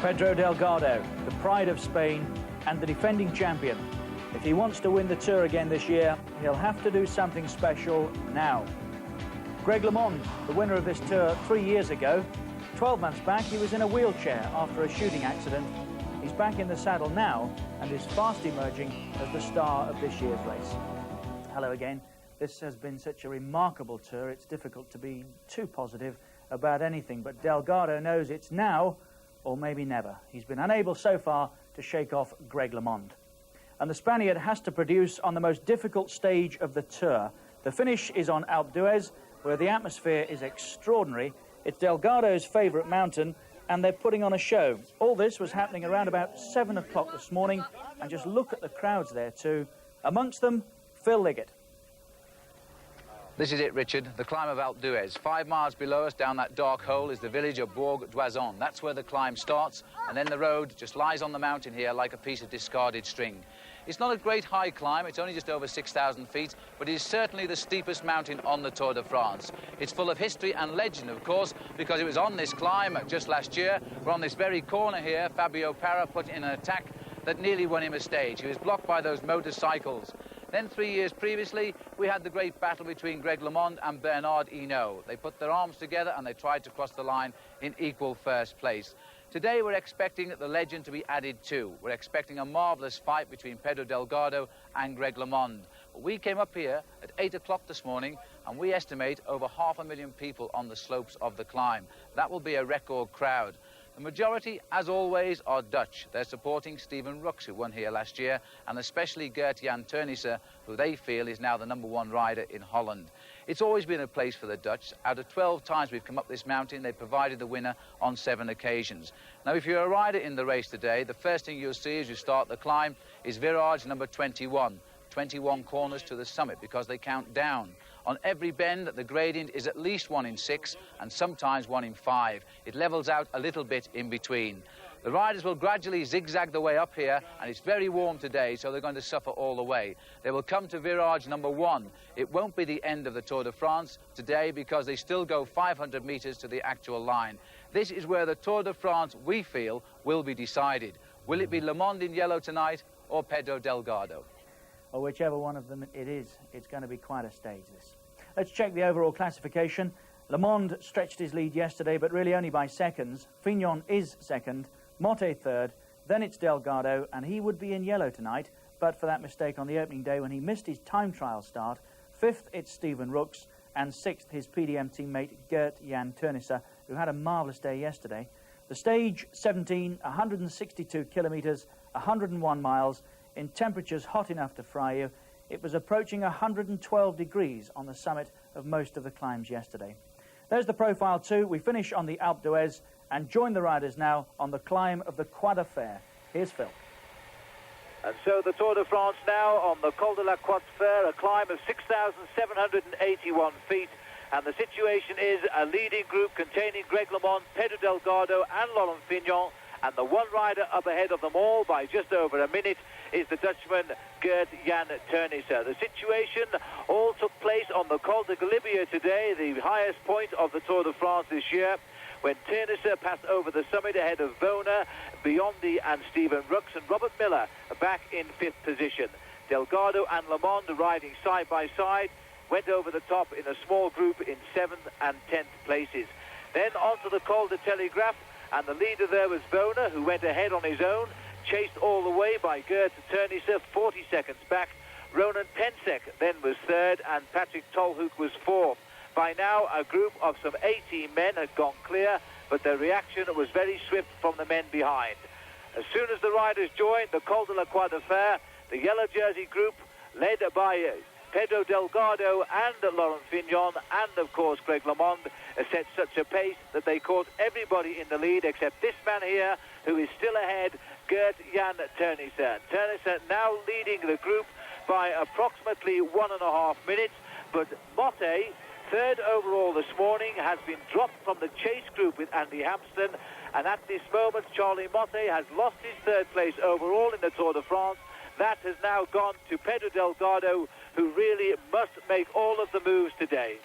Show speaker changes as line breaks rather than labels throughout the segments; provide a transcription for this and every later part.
Pedro Delgado, the pride of Spain and the defending champion. If he wants to win the Tour again this year, he'll have to do something special now. Greg LeMond, the winner of this Tour 3 years ago. 12 months back, he was in a wheelchair after a shooting accident. He's back in the saddle now and is fast emerging as the star of this year's race. Hello again. This has been such a remarkable Tour, it's difficult to be too positive about anything, but Delgado knows it's now or maybe never. He's been unable so far to shake off Greg LeMond. And the Spaniard has to produce on the most difficult stage of the Tour. The finish is on Alpe d'Huez, where the atmosphere is extraordinary. It's Delgado's favourite mountain, and they're putting on a show. All this was happening around about 7 o'clock this morning, and just look at the crowds there too. Amongst them, Phil Liggett.
This is it, Richard, the climb of Alpe d'Huez. 5 miles below us, down that dark hole, is the village of Bourg d'Oisans. That's where the climb starts, and then the road just lies on the mountain here like a piece of discarded string. It's not a great high climb, it's only just over 6,000 feet, but it is certainly the steepest mountain on the Tour de France. It's full of history and legend, of course, because it was on this climb just last year, where on this very corner here, Fabio Parra put in an attack that nearly won him a stage. He was blocked by those motorcycles. Then 3 years previously, we had the great battle between Greg LeMond and Bernard Hinault. They put their arms together and they tried to cross the line in equal first place. Today we're expecting the legend to be added too. We're expecting a marvellous fight between Pedro Delgado and Greg LeMond. We came up here at 8 o'clock this morning and we estimate over 500,000 people on the slopes of the climb. That will be a record crowd. The majority, as always, are Dutch. They're supporting Steven Rooks, who won here last year, and especially Gert-Jan Teunissen, who they feel is now the #1 rider in Holland. It's always been a place for the Dutch. Out of 12 times we've come up this mountain, they provided the winner on 7 occasions. Now, if you're a rider in the race today, the first thing you'll see as you start the climb is virage number 21. 21 corners to the summit because they count down. On every bend, the gradient is at least 1 in 6 and sometimes 1 in 5. It levels out a little bit in between. The riders will gradually zigzag the way up here, and it's very warm today, so they're going to suffer all the way. They will come to virage number 1. It won't be the end of the Tour de France today because they still go 500 metres to the actual line. This is where the Tour de France, we feel, will be decided. Will it be LeMond in yellow tonight or Pedro Delgado?
Or whichever one of them it is, it's going to be quite a stage, this. Let's check the overall classification. LeMond stretched his lead yesterday, but really only by seconds. Fignon is second, Motte third, then it's Delgado, and he would be in yellow tonight, but for that mistake on the opening day when he missed his time trial start. Fifth, it's Steven Rooks, and sixth, his PDM teammate Gert-Jan Teunissen, who had a marvellous day yesterday. The stage, 17, 162 kilometres, 101 miles, in temperatures hot enough to fry you. It was approaching 112 degrees on the summit of most of the climbs yesterday. There's the profile too. We finish on the Alpe d'Huez and join the riders now on the climb of the Croix de Fer. Here's Phil.
And so the Tour de France now on the Col de la Croix de Fer, a climb of 6,781 feet. And the situation is a leading group containing Greg LeMond, Pedro Delgado and Laurent Fignon. And the one rider up ahead of them all by just over a minute is the Dutchman Gert-Jan Teunissen. The situation all took place on the Col de Galibier today, the highest point of the Tour de France this year, when Teunissen passed over the summit ahead of Bona, Biondi and Steven Rooks, and Robert Miller back in 5th position. Delgado and LeMond riding side by side went over the top in a small group in 7th and 10th places. Then onto the Col de Telegraph, and the leader there was Bona, who went ahead on his own, chased all the way by Gert Teunissen, 40 seconds back. Ronan Pensek then was third, and Patrick Tolhoek was fourth. By now, a group of some 18 men had gone clear, but their reaction was very swift from the men behind. As soon as the riders joined the Col de la Croix de Fer, the yellow jersey group, led by Pedro Delgado and Laurent Fignon, and of course Greg LeMond, set such a pace that they caught everybody in the lead except this man here, who is still ahead, Gert-Jan Teunissen. Teunissen now leading the group by approximately 1.5 minutes, but Motte, third overall this morning, has been dropped from the chase group with Andy Hampsten, and at this moment Charlie Motte has lost his third place overall in the Tour de France. That has now gone to Pedro Delgado, who really must make all of the moves today.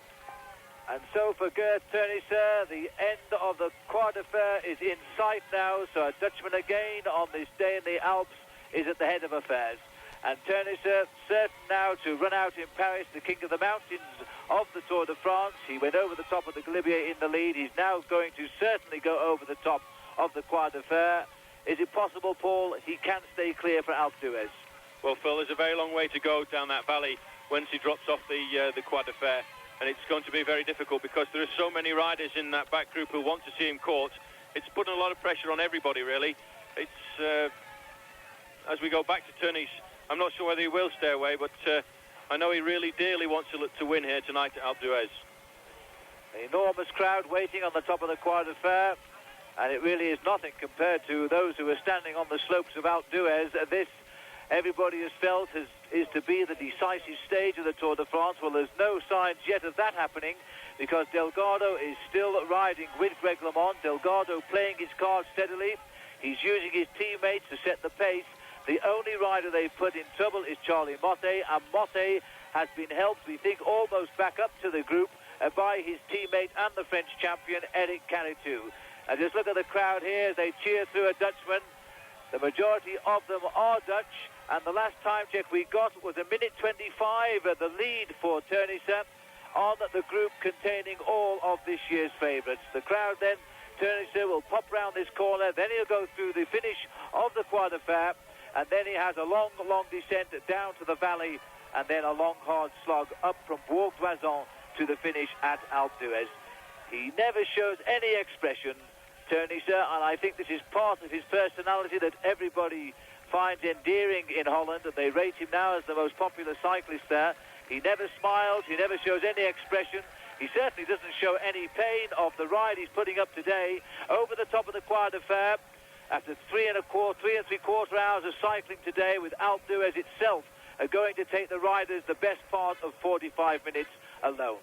And so for Gert Teunissen, the end of the Croix de Fer is in sight now. So a Dutchman again on this day in the Alps is at the head of affairs. And Teunissen certain now to run out in Paris, the king of the mountains of the Tour de France. He went over the top of the Galibier in the lead. He's now going to certainly go over the top of the Croix de Fer. Is it possible, Paul, he can stay clear for Alpe d'Huez?
Well, Phil, there's a very long way to go down that valley once he drops off the Croix de Fer. And it's going to be very difficult because there are so many riders in that back group who want to see him caught. It's putting a lot of pressure on everybody, really. It's as we go back to Teunissen, I'm not sure whether he will stay away, but I know he really dearly wants to win here tonight at Alpe d'Huez.
An enormous crowd waiting on the top of the Croix de Fer, and it really is nothing compared to those who are standing on the slopes of Alpe d'Huez. This, everybody has felt, is to be the decisive stage of the Tour de France. Well, there's no signs yet of that happening because Delgado is still riding with Greg LeMond. Delgado playing his cards steadily. He's using his teammates to set the pace. The only rider they've put in trouble is Charlie Motte, and Motte has been helped, we think, almost back up to the group by his teammate and the French champion, Eric Caritou. And just look at the crowd here. They cheer through a Dutchman. The majority of them are Dutch, and the last time check we got was a minute 25, the lead for Teunissen on the group containing all of this year's favourites. The crowd then, Teunissen will pop round this corner, then he'll go through the finish of the Croix de Fer, and then he has a long, long descent down to the valley, and then a long, hard slog up from Bourg d'Oisans to the finish at Alpe d'Huez. He never shows any expression, Teunissen, and I think this is part of his personality that everybody finds endearing in Holland, and they rate him now as the most popular cyclist there. He never smiles, he never shows any expression. He certainly doesn't show any pain of the ride he's putting up today over the top of the Croix de Fer. After 3.75 hours of cycling today, with Alpe d'Huez itself going to take the riders the best part of 45 minutes alone.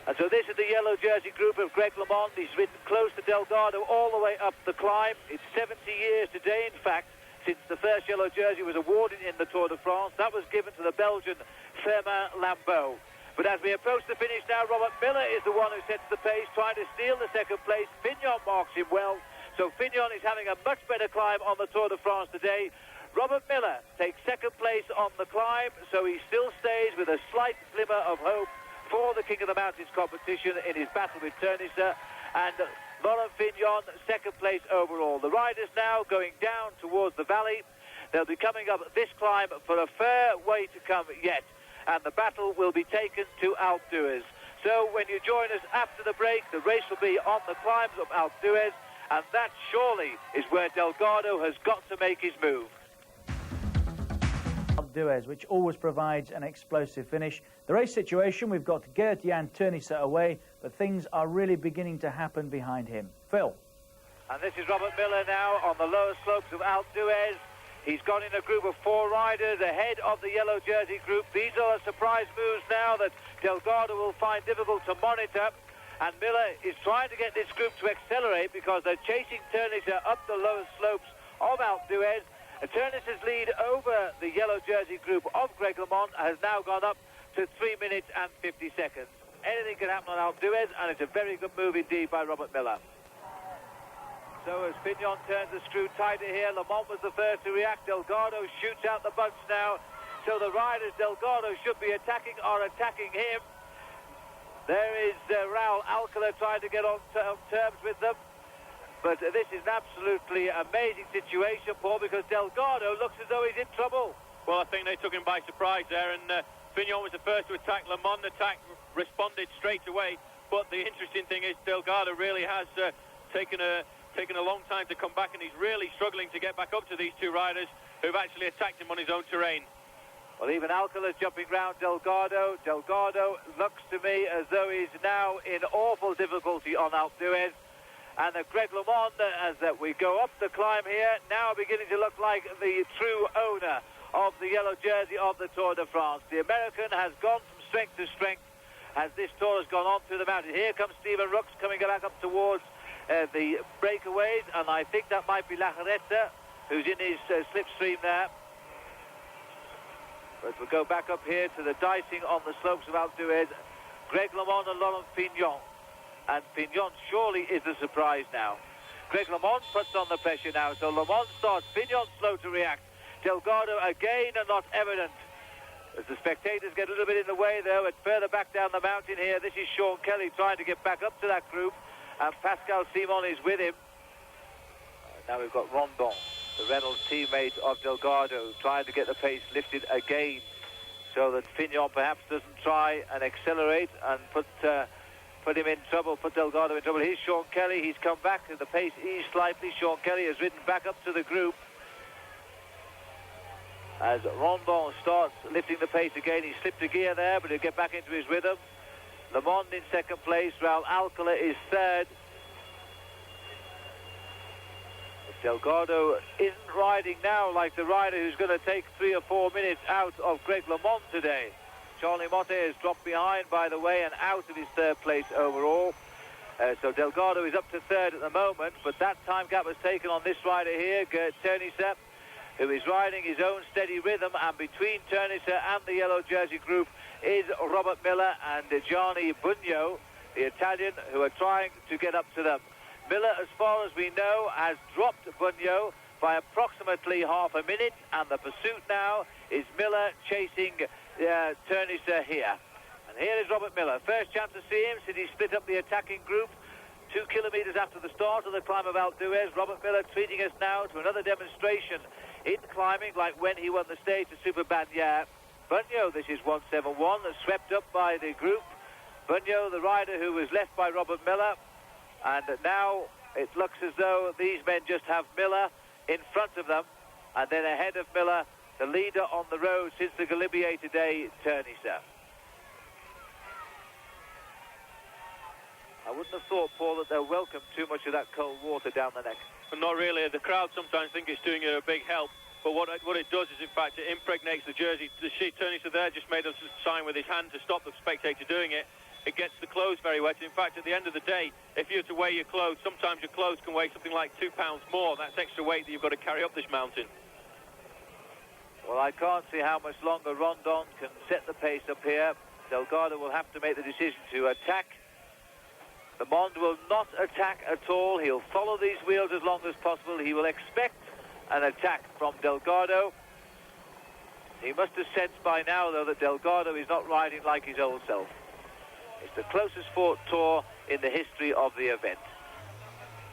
And so this is the yellow jersey group of Greg LeMond. He's ridden close to Delgado all the way up the climb. It's 70 years today, in fact, since the first yellow jersey was awarded in the Tour de France. That was given to the Belgian Firmin Lambeau. But as we approach the finish now, Robert Miller is the one who sets the pace, trying to steal the second place. Fignon marks him well. So Fignon is having a much better climb on the Tour de France today. Robert Miller takes second place on the climb, so he still stays with a slight glimmer of hope for the King of the Mountains competition in his battle with Teunissen. And Laurent Fignon, second place overall. The riders now going down towards the valley. They'll be coming up this climb for a fair way to come yet. And the battle will be taken to Alpe d'Huez. So when you join us after the break, the race will be on the climbs of Alpe d'Huez. And that surely is where Delgado has got to make his move.
Alpe d'Huez, which always provides an explosive finish. The race situation, we've got Gert-Jan Teunissen away, but things are really beginning to happen behind him. Phil.
And this is Robert Miller now on the lower slopes of Alpe d'Huez. He's gone in a group of 4 riders ahead of the yellow jersey group. These are surprise moves now that Delgado will find difficult to monitor. And Miller is trying to get this group to accelerate because they're chasing Teunissen up the lower slopes of Alpe d'Huez. Teunissen's lead over the yellow jersey group of Greg LeMond has now gone up to 3 minutes and 50 seconds. Anything can happen on Alpe d'Huez, and it's a very good move indeed by Robert Miller. So as Fignon turns the screw tighter here, LeMond was the first to react. Delgado shoots out the bunch now. So the riders Delgado should be attacking are attacking him. There is Raul Alcala trying to get on terms with them. But this is an absolutely amazing situation, Paul, because Delgado looks as though he's in trouble.
Well, I think they took him by surprise there, and Fignon was the first to attack. LeMond responded straight away. But the interesting thing is Delgado really has taken a long time to come back, and he's really struggling to get back up to these 2 riders who've actually attacked him on his own terrain.
Well, even Alcala's jumping round Delgado. Delgado looks to me as though he's now in awful difficulty on Alpe d'Huez. And Greg LeMond, as we go up the climb here, now beginning to look like the true owner of the yellow jersey of the Tour de France. The American has gone from strength to strength as this tour has gone on through the mountain. Here comes Stephen Rooks coming back up towards the breakaways, and I think that might be Lajaretta, who's in his slipstream there. But we'll go back up here to the dicing on the slopes of Alpe d'Huez. Greg LeMond and Laurent Fignon. And Fignon surely is the surprise now. Greg LeMond puts on the pressure now, so LeMond starts, Fignon slow to react. Delgado again and not evident. As the spectators get a little bit in the way, though, and further back down the mountain here, this is Sean Kelly trying to get back up to that group, and Pascal Simon is with him. Now we've got Rondon, the Reynolds teammate of Delgado, trying to get the pace lifted again, so that Fignon perhaps doesn't try and accelerate and put him in trouble, put Delgado in trouble. Here's Sean Kelly, he's come back, and the pace eased slightly. Sean Kelly has ridden back up to the group. As Rondon starts lifting the pace again, he slipped a gear there, but he'll get back into his rhythm. LeMond in second place, Raul Alcala is third. Delgado isn't riding now like the rider who's going to take 3 or 4 minutes out of Greg LeMond today. Charlie Motte has dropped behind, by the way, and out of his third place overall. So Delgado is up to third at the moment, but that time gap was taken on this rider here, Gert Turnisse, who is riding his own steady rhythm, and between Turnisse and the yellow jersey group is Robert Miller and Gianni Bugno, the Italian, who are trying to get up to them. Miller, as far as we know, has dropped Bugno by approximately half a minute, and the pursuit now is Miller chasing Turnisse here. And here is Robert Miller. First chance to see him since he split up the attacking group 2 kilometres after the start of the climb of Alpe d'Huez. Robert Miller treating us now to another demonstration in climbing, like when he won the stage at Super Bagnaia. Bugno, this is 171, swept up by the group. Bugno, the rider who was left by Robert Miller. And now it looks as though these men just have Miller in front of them. And then ahead of Miller, the leader on the road since the Galibier today, Turnisse. I wouldn't have thought, Paul, that they'll welcome too much of that cold water down the neck.
But not really. The crowd sometimes think it's doing it a big help. But what it does is, in fact, it impregnates the jersey. The Turnisse there just made us a sign with his hand to stop the spectator doing it. It gets the clothes very wet. In fact, at the end of the day, if you were to weigh your clothes, sometimes your clothes can weigh something like 2 pounds more. That's extra weight that you've got to carry up this mountain.
Well, I can't see how much longer Rondon can set the pace up here. Delgado will have to make the decision to attack. LeMond will not attack at all. He'll follow these wheels as long as possible. He will expect an attack from Delgado. He must have sensed by now, though, that Delgado is not riding like his old self. It's the closest fought tour in the history of the event.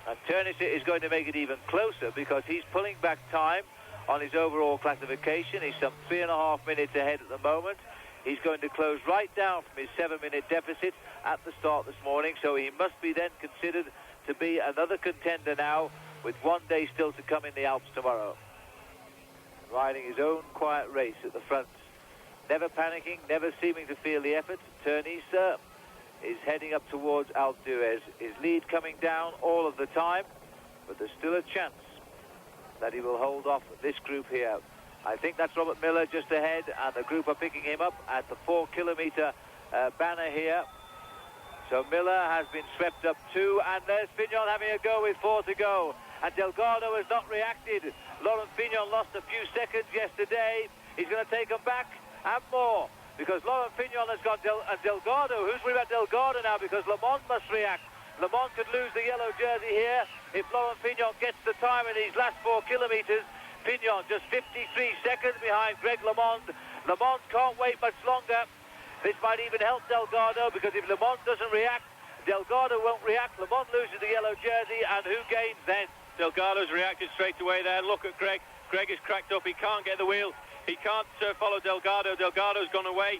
And Turnisse is going to make it even closer because he's pulling back time on his overall classification. He's some 3.5 minutes ahead at the moment. He's going to close right down from his 7-minute deficit at the start this morning, so he must be then considered to be another contender now, with 1 day still to come in the Alps tomorrow. Riding his own quiet race at the front. Never panicking, never seeming to feel the effort. Turnisse is heading up towards Alpe d'Huez. His lead coming down all of the time, but there's still a chance that he will hold off this group here. I think that's Robert Miller just ahead, and the group are picking him up at the 4-kilometre banner here. So Miller has been swept up too, and there's Fignon having a go with 4 to go. And Delgado has not reacted. Laurent Fignon lost a few seconds yesterday. He's going to take them back and more, because Laurent Fignon has got Delgado. Who's worried about Delgado now? Because LeMond must react. LeMond could lose the yellow jersey here if Laurent Fignon gets the time in these last 4 kilometres. Fignon just 53 seconds behind Greg LeMond. LeMond can't wait much longer. This might even help Delgado, because if LeMond doesn't react, Delgado won't react. LeMond loses the yellow jersey, and who gains then?
Delgado's reacted straight away there. Look at Greg. Greg is cracked up. He can't get the wheel. He can't follow Delgado. Delgado's gone away.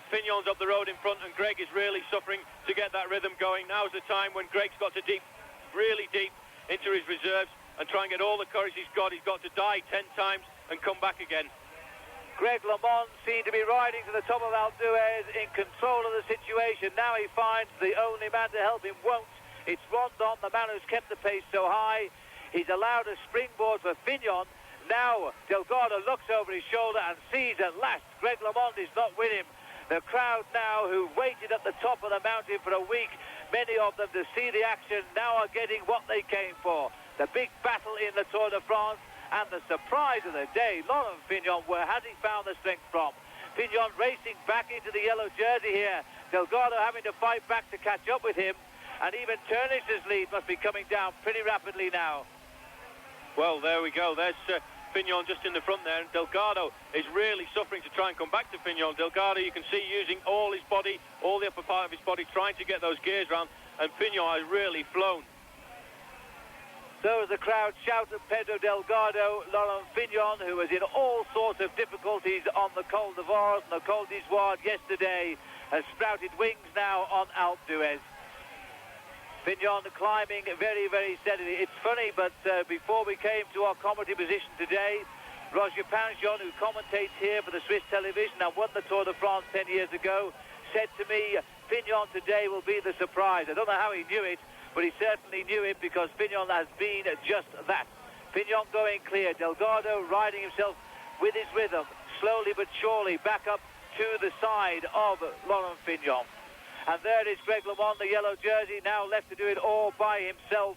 Fignon's up the road in front, and Greg is really suffering to get that rhythm going. Now's the time when Greg's got to really deep into his reserves and try and get all the courage he's got. He's got to die 10 times and come back again.
Greg LeMond seemed to be riding to the top of Alpe d'Huez in control of the situation. Now he finds the only man to help him won't. It's Rondon, the man who's kept the pace so high. He's allowed a springboard for Fignon. Now Delgado looks over his shoulder and sees at last Greg LeMond is not with him. The crowd now, who waited at the top of the mountain for a week, many of them to see the action, now are getting what they came for. The big battle in the Tour de France, and the surprise of the day, Laurent Fignon, where has he found the strength from? Fignon racing back into the yellow jersey here. Delgado having to fight back to catch up with him, and even Turnister's lead must be coming down pretty rapidly now.
Well, there we go. There's Fignon just in the front there, and Delgado is really suffering to try and come back to Fignon. Delgado, you can see, using all his body, all the upper part of his body, trying to get those gears round, and Fignon has really flown.
So as the crowd shout at Pedro Delgado, Laurent Fignon, who was in all sorts of difficulties on the Col de Vars and the Col d'Izoard yesterday, has sprouted wings now on Alpe d'Huez. Fignon climbing very, very steadily. It's funny, but before we came to our commentary position today, Roger Panchon, who commentates here for the Swiss television and won the Tour de France 10 years ago, said to me, Fignon today will be the surprise. I don't know how he knew it, but he certainly knew it, because Fignon has been just that. Fignon going clear, Delgado riding himself with his rhythm, slowly but surely back up to the side of Laurent Fignon. And there is Greg LeMond, the yellow jersey, now left to do it all by himself.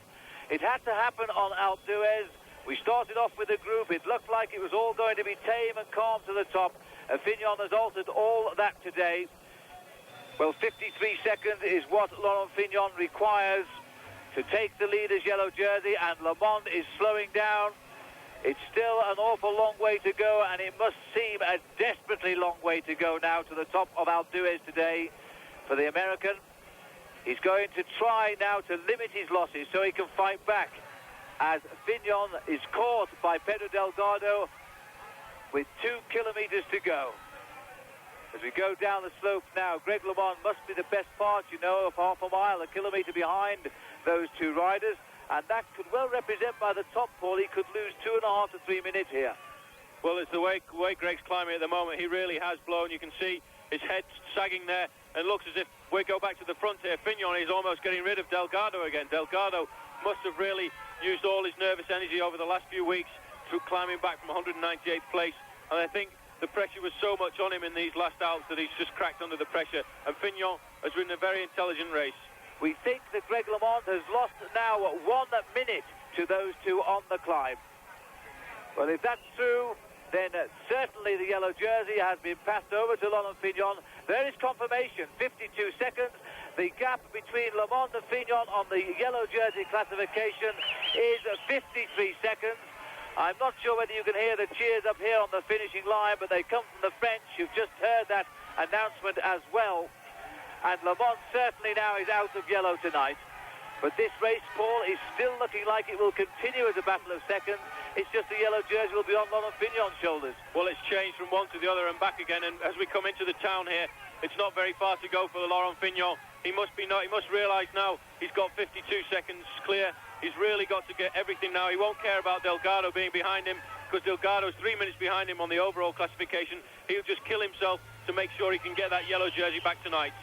It had to happen on Alpe d'Huez. We started off with a group. It looked like it was all going to be tame and calm to the top. Fignon has altered all that today. Well, 53 seconds is what Laurent Fignon requires to take the leader's yellow jersey, and LeMond is slowing down. It's still an awful long way to go, and it must seem a desperately long way to go now to the top of Alpe d'Huez today. For the American, he's going to try now to limit his losses so he can fight back, as Fignon is caught by Pedro Delgado with 2 kilometers to go. As we go down the slope now, Greg LeMond must be the best part, you know, of half a mile, a kilometer behind those two riders, and that could well represent by the top, Paul, he could lose 2.5 to 3 minutes here.
Well, it's the way Greg's climbing at the moment. He really has blown. You can see his head sagging there, and looks as if we go back to the front here. Fignon is almost getting rid of Delgado again. Delgado must have really used all his nervous energy over the last few weeks through climbing back from 198th place, and I think the pressure was so much on him in these last Alps that he's just cracked under the pressure, and Fignon has ridden a very intelligent race.
We think that Greg LeMond has lost now 1 minute to those two on the climb. Well, if that's true, then certainly the yellow jersey has been passed over to Laurent Fignon. There is confirmation, 52 seconds. The gap between LeMond and Fignon on the yellow jersey classification is 53 seconds. I'm not sure whether you can hear the cheers up here on the finishing line, but they come from the French. You've just heard that announcement as well. And LeMond certainly now is out of yellow tonight. But this race, Paul, is still looking like it will continue as a battle of seconds. It's just the yellow jersey will be on Laurent Fignon's shoulders.
Well, it's changed from one to the other and back again. And as we come into the town here, it's not very far to go for Laurent Fignon. He must realise now he's got 52 seconds clear. He's really got to get everything now. He won't care about Delgado being behind him, because Delgado's 3 minutes behind him on the overall classification. He'll just kill himself to make sure he can get that yellow jersey back tonight.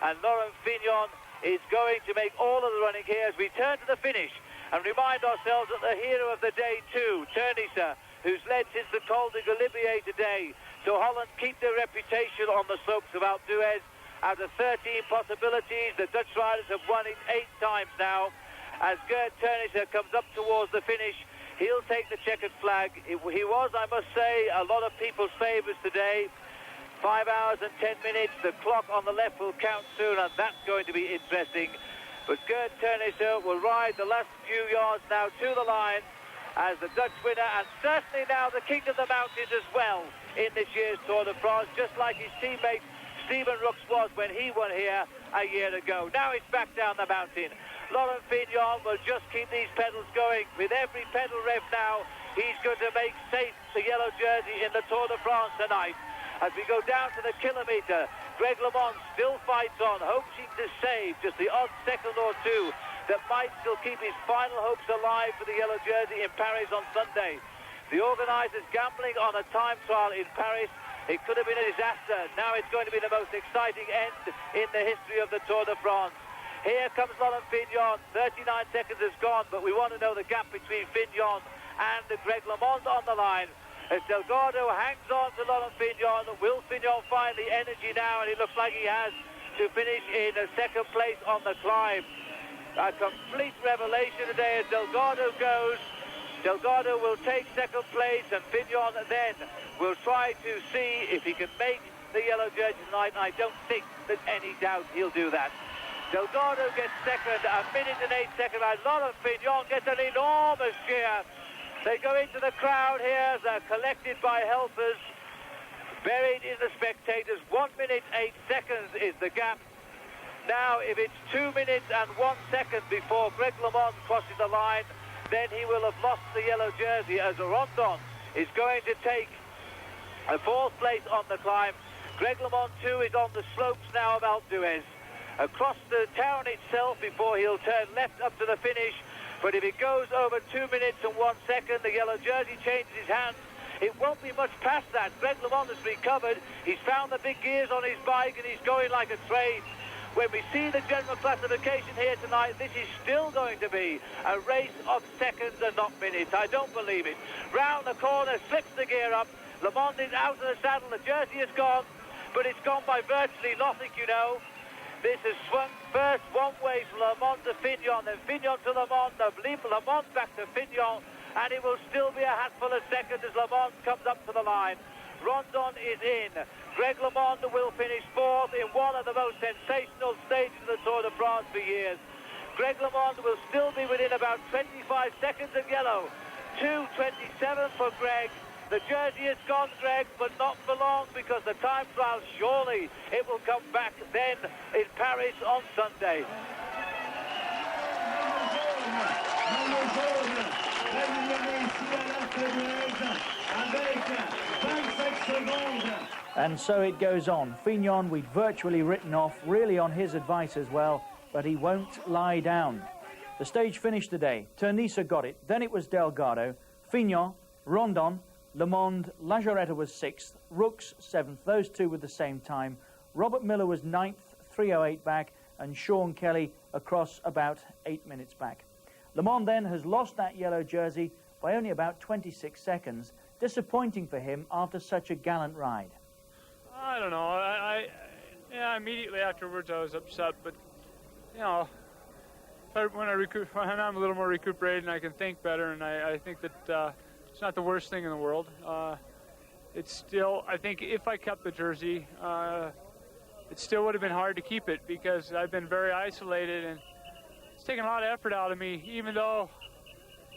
And Laurent Fignon is going to make all of the running here as we turn to the finish and remind ourselves that the hero of the day too, Turnister, who's led since the Col de Galibier today. So Holland keep their reputation on the slopes of Alpe d'Huez. Out of 13 possibilities, the Dutch riders have won it 8 times now. As Gert Turnister comes up towards the finish, he'll take the checkered flag. He was, I must say, a lot of people's favourites today. 5 hours and 10 minutes. The clock on the left will count soon, and that's going to be interesting. But Gert Turnister will ride the last few yards now to the line as the Dutch winner, and certainly now the king of the mountains as well in this year's Tour de France, just like his teammate Steven Rooks was when he won here a year ago. Now he's back down the mountain. Laurent Fignon will just keep these pedals going. With every pedal rev now, he's going to make safe the yellow jersey in the Tour de France tonight. As we go down to the kilometre, Greg LeMond still fights on, hoping to save just the odd second or two that might still keep his final hopes alive for the yellow jersey in Paris on Sunday. The organisers gambling on a time trial in Paris. It could have been a disaster. Now it's going to be the most exciting end in the history of the Tour de France. Here comes Laurent Fignon. 39 seconds has gone, but we want to know the gap between Fignon and Greg LeMond on the line. As Delgado hangs on to Laurent Fignon, will Fignon find the energy now? And it looks like he has to finish in second place on the climb. A complete revelation today as Delgado goes. Delgado will take second place, and Fignon then will try to see if he can make the yellow jersey tonight, and I don't think there's any doubt he'll do that. Delgado gets second, 1 minute and 8 seconds. Laurent Fignon gets an enormous cheer. They go into the crowd here, they're collected by helpers, buried in the spectators. 1 minute 8 seconds is the gap. Now, if it's 2 minutes and 1 second before Greg LeMond crosses the line, then he will have lost the yellow jersey, as Rondon is going to take a 4th place on the climb. Greg LeMond too is on the slopes now of Alpe d'Huez. Across the town itself before he'll turn left up to the finish. But if it goes over 2 minutes and 1 second, the yellow jersey changes his hands. It won't be much past that. Greg LeMond has recovered. He's found the big gears on his bike and he's going like a train. When we see the general classification here tonight, this is still going to be a race of seconds and not minutes. I don't believe it. Round the corner, slips the gear up. LeMond is out of the saddle. The jersey is gone, but it's gone by virtually nothing, you know. This has swung first one way from LeMond to Fignon, then Fignon to LeMond, then LeMond back to Fignon, and it will still be a handful of seconds as LeMond comes up to the line. Rondon is in. Greg LeMond will finish 4th in one of the most sensational stages of the Tour de France for years. Greg LeMond will still be within about 25 seconds of yellow. 2:27 for Greg. The jersey is gone, Greg, but not for long, because the time trial, surely it will come back then in Paris on Sunday.
And so it goes on. Fignon we'd virtually written off, really on his advice as well, but he won't lie down. The stage finished today. Ternissa got it, then it was Delgado, Fignon, Rondon, LeMond, Lajaretta was 6th, Rooks 7th, those two with the same time. Robert Miller was 9th, 3:08 back, and Sean Kelly across about 8 minutes back. LeMond then has lost that yellow jersey by only about 26 seconds. Disappointing for him after such a gallant ride.
I don't know. Yeah, immediately afterwards I was upset, but you know, when I'm a little more recuperated and I can think better, and I think that it's not the worst thing in the world. It's still, I think if I kept the jersey, it still would have been hard to keep it, because I've been very isolated and it's taken a lot of effort out of me, even though,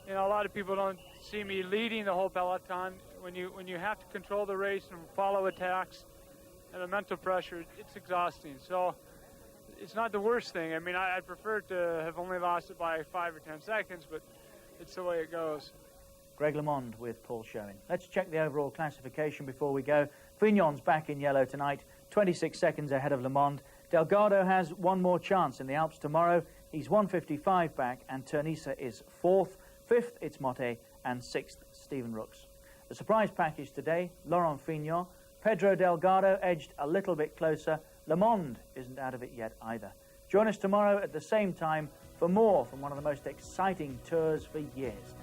you know, a lot of people don't see me leading the whole peloton. When you have to control the race and follow attacks and the mental pressure, it's exhausting. So it's not the worst thing. I mean, I'd prefer to have only lost it by 5 or 10 seconds, but it's the way it goes.
Greg LeMond with Paul Sherwin. Let's check the overall classification before we go. Fignon's back in yellow tonight, 26 seconds ahead of LeMond. Delgado has one more chance in the Alps tomorrow. He's 1:55 back, and Ternissa is 4th. 5th, it's Motte, and 6th, Stephen Rooks. The surprise package today, Laurent Fignon. Pedro Delgado edged a little bit closer. LeMond isn't out of it yet either. Join us tomorrow at the same time for more from one of the most exciting tours for years.